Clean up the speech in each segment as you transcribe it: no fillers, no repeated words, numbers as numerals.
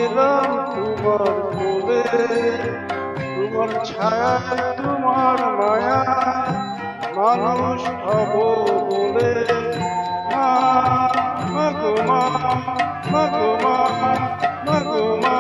এলাম তোমার কোলে, তোমার ছায়া তোমার মায়া, মানুষ হব বলে। মা, মাগো মা, মাগো মা, মাগো মা।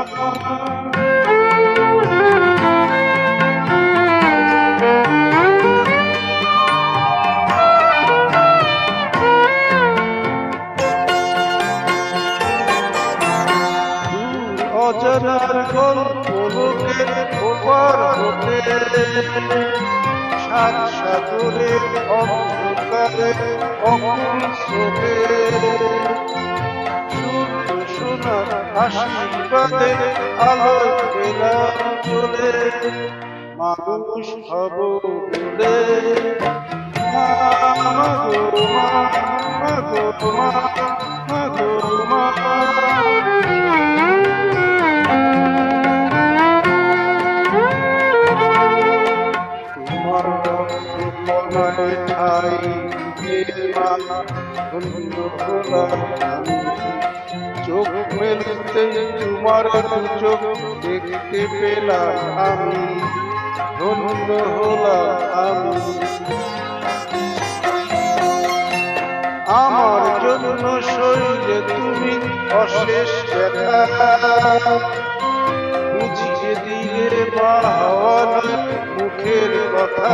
অজানার গল্প লোকের ওপার হতে, সাত সাগরের অন্ধকারে অকুল স্রোতে, সূর্য সোনার আশীর্বাদে আলো পেলাম চলে, মানুষ হব বলে। মাগো মা, মাগো মা, মাগো মা। চোখ মেলতে তোমার চোখ দেখতে পেলাম আমি, ধন্য হলাম আমি। আমার জন্য শরীরে তুমি অশেষ ব্যথা, বুঝিয়ে দিলে মা হওয়া মুখের কথা।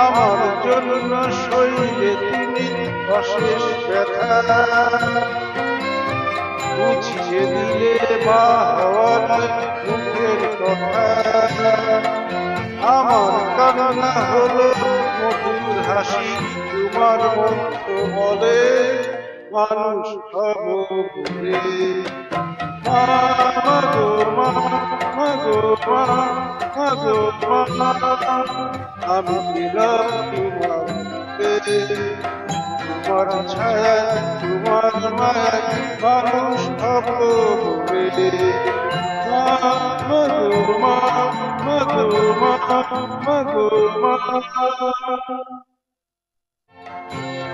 আমার জন্য শরীরে তুমি অশেষ ব্যথা, বুঝিয়ে দিলে মা হওয়ার মুখের কথা। আমার কান্না হলো মধুর হাসি, তোমার মন্ত্র বলে মানুষ হব বলে। মাগো মা, মাগো মা, মাগো মা। আমি পেলাম তোমার পেতে, তোমার ছায়া তোমার মায়া, মানুষ হব বলে। মাগো মা, মাগো মা, মাগো মা।